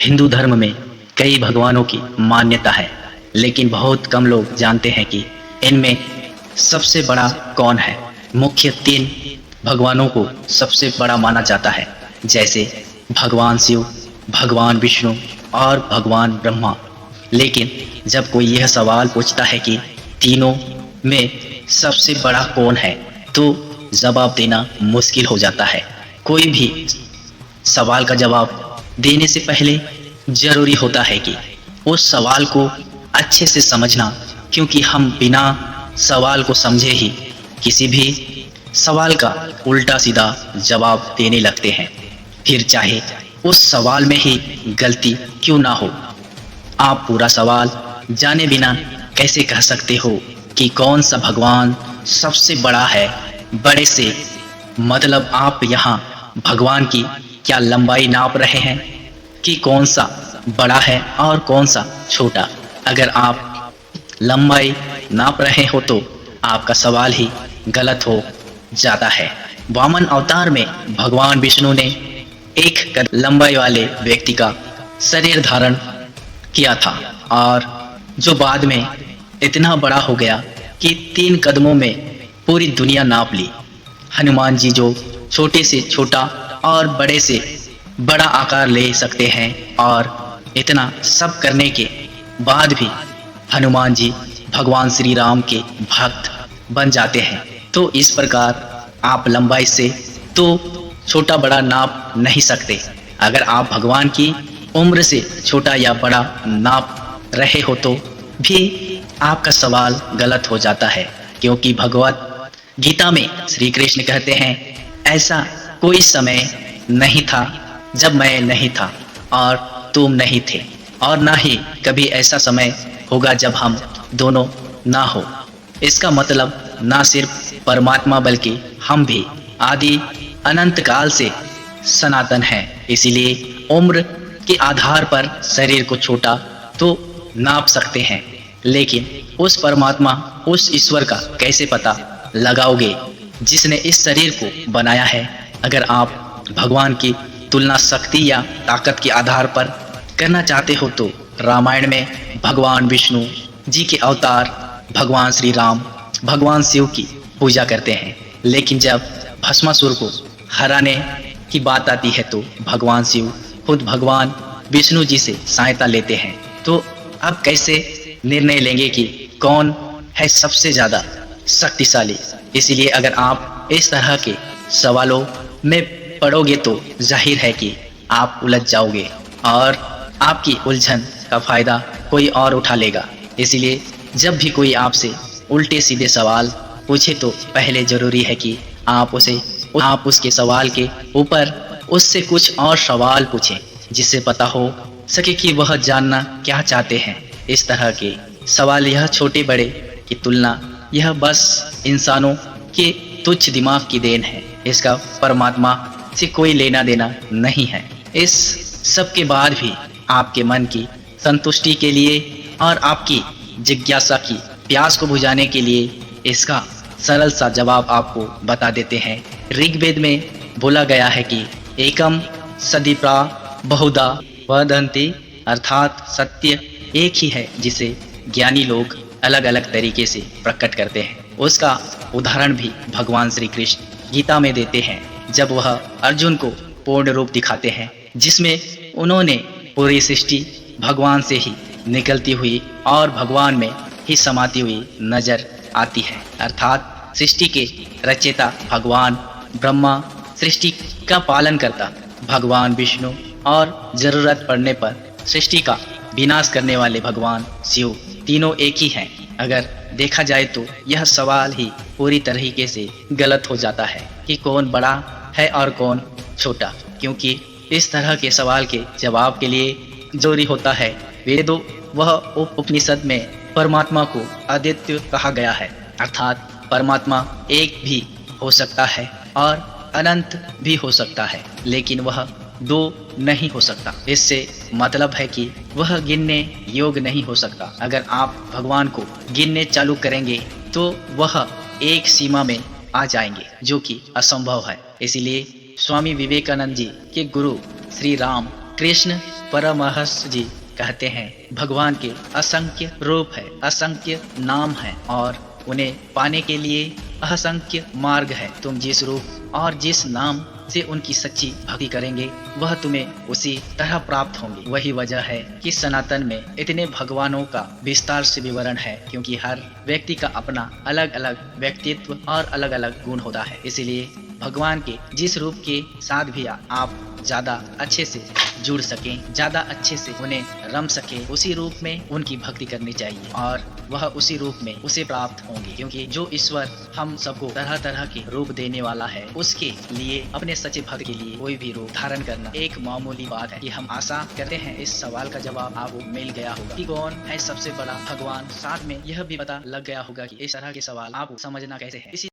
हिंदू धर्म में कई भगवानों की मान्यता है, लेकिन बहुत कम लोग जानते हैं कि इनमें सबसे बड़ा कौन है। मुख्य तीन भगवानों को सबसे बड़ा माना जाता है, जैसे भगवान शिव, भगवान विष्णु और भगवान ब्रह्मा। लेकिन जब कोई यह सवाल पूछता है कि तीनों में सबसे बड़ा कौन है, तो जवाब देना मुश्किल हो जाता है। कोई भी सवाल का जवाब देने से पहले जरूरी होता है कि उस सवाल को अच्छे से समझना, क्योंकि हम बिना सवाल को समझे ही किसी भी सवाल का उल्टा सीधा जवाब देने लगते हैं, फिर चाहे उस सवाल में ही गलती क्यों ना हो। आप पूरा सवाल जाने बिना कैसे कह सकते हो कि कौन सा भगवान सबसे बड़ा है। बड़े से मतलब आप यहाँ भगवान की क्या लंबाई नाप रहे हैं कि कौन सा बड़ा है और कौन सा छोटा। अगर आप लंबाई नाप रहे हो तो आपका सवाल ही गलत हो जाता है। वामन अवतार में भगवान विष्णु ने एक कद लंबाई वाले व्यक्ति का शरीर धारण किया था, और जो बाद में इतना बड़ा हो गया कि 3 कदमों में पूरी दुनिया नाप ली। हनुमान जी जो छोटे से छोटा और बड़े से बड़ा आकार ले सकते हैं, और इतना सब करने के बाद भी हनुमान जी भगवान श्री राम के भक्त बन जाते हैं। तो इस प्रकार आप लंबाई से तो छोटा बड़ा नाप नहीं सकते। अगर आप भगवान की उम्र से छोटा या बड़ा नाप रहे हो तो भी आपका सवाल गलत हो जाता है, क्योंकि भगवत गीता में श्री कृष्ण कहते हैं, ऐसा कोई समय नहीं था जब मैं नहीं था और तुम नहीं थे, और ना ही कभी ऐसा समय होगा जब हम दोनों ना हो। इसका मतलब ना सिर्फ परमात्मा बल्कि हम भी आदि अनंत काल से सनातन हैं। इसीलिए उम्र के आधार पर शरीर को छोटा तो नाप सकते हैं, लेकिन उस परमात्मा, उस ईश्वर का कैसे पता लगाओगे जिसने इस शरीर को बनाया है। अगर आप भगवान की तुलना शक्ति या ताकत के आधार पर करना चाहते हो तो रामायण में भगवान विष्णु जी के अवतार भगवान श्री राम भगवान शिव की पूजा करते हैं, लेकिन जब भस्मासुर को हराने की बात आती है तो भगवान शिव खुद भगवान विष्णु जी से सहायता लेते हैं। तो अब कैसे निर्णय लेंगे कि कौन है सबसे ज़्यादा शक्तिशाली। इसलिए अगर आप इस तरह के सवालों में पड़ोगे तो जाहिर है कि आप उलझ जाओगे और आपकी उलझन का फायदा कोई और उठा लेगा। इसलिए जब भी कोई आपसे उल्टे सीधे सवाल पूछे तो पहले जरूरी है कि आप उसके सवाल के ऊपर उससे कुछ और सवाल पूछें, जिससे पता हो सके कि वह जानना क्या चाहते हैं। इस तरह के सवाल, यह छोटे बड़े की तुलना, यह बस इंसानों के तुच्छ दिमाग की देन है। इसका परमात्मा से कोई लेना देना नहीं है। इस सब के बाद भी आपके मन की संतुष्टि के लिए और आपकी जिज्ञासा की प्यास को बुझाने के लिए इसका सरल सा जवाब आपको बता देते हैं। ऋग्वेद में बोला गया है कि एकम सदीप्रा बहुधा वदन्ति, अर्थात सत्य एक ही है जिसे ज्ञानी लोग अलग अलग तरीके से प्रकट करते हैं। उसका उदाहरण भी भगवान श्री कृष्ण गीता में देते हैं, जब वह अर्जुन को पूर्ण रूप दिखाते हैं, जिसमें उन्होंने पूरी सृष्टि भगवान से ही निकलती हुई और भगवान में ही समाती हुई नजर आती है। अर्थात सृष्टि के रचयिता भगवान ब्रह्मा, सृष्टि का पालन करता भगवान विष्णु और जरूरत पड़ने पर सृष्टि का विनाश करने वाले भगवान शिव, तीनों एक ही हैं। अगर देखा जाए तो यह सवाल ही पूरी तरीके से गलत हो जाता है कि कौन बड़ा है और कौन छोटा, क्योंकि इस तरह के सवाल के जवाब के लिए जरूरी होता है वेदों वह उपनिषद में परमात्मा को अद्वितीय कहा गया है। अर्थात परमात्मा एक भी हो सकता है और अनंत भी हो सकता है, लेकिन वह 2 नहीं हो सकता। इससे मतलब है कि वह गिनने योग्य नहीं हो सकता। अगर आप भगवान को गिनने चालू करेंगे तो वह एक सीमा में आ जाएंगे, जो कि असंभव है। इसीलिए स्वामी विवेकानंद जी के गुरु श्री राम कृष्ण परमहंस जी कहते हैं भगवान के असंख्य रूप है, असंख्य नाम है और उन्हें पाने के लिए असंख्य मार्ग है। तुम जिस रूप और जिस नाम से उनकी सच्ची भक्ति करेंगे वह तुम्हें उसी तरह प्राप्त होंगे। वही वजह है कि सनातन में इतने भगवानों का विस्तार से विवरण है, क्योंकि हर व्यक्ति का अपना अलग अलग व्यक्तित्व और अलग अलग गुण होता है। इसलिए भगवान के जिस रूप के साथ भी आप ज़्यादा अच्छे से जुड़ सकें, ज़्यादा अच्छे से उन्हें रम सकें, उसी रूप में उनकी भक्ति करनी चाहिए और वह उसी रूप में उसे प्राप्त होंगे। क्योंकि जो ईश्वर हम सबको तरह तरह के रूप देने वाला है, उसके लिए अपने सच्चे भक्त के लिए कोई भी रूप धारण करना एक मामूली बात है। कि हम आशा करते हैं इस सवाल का जवाब आपको मिल गया होगा कि कौन है सबसे बड़ा भगवान। साथ में यह भी पता लग गया होगा कि इस तरह के सवाल आपको समझना कैसे है। इसी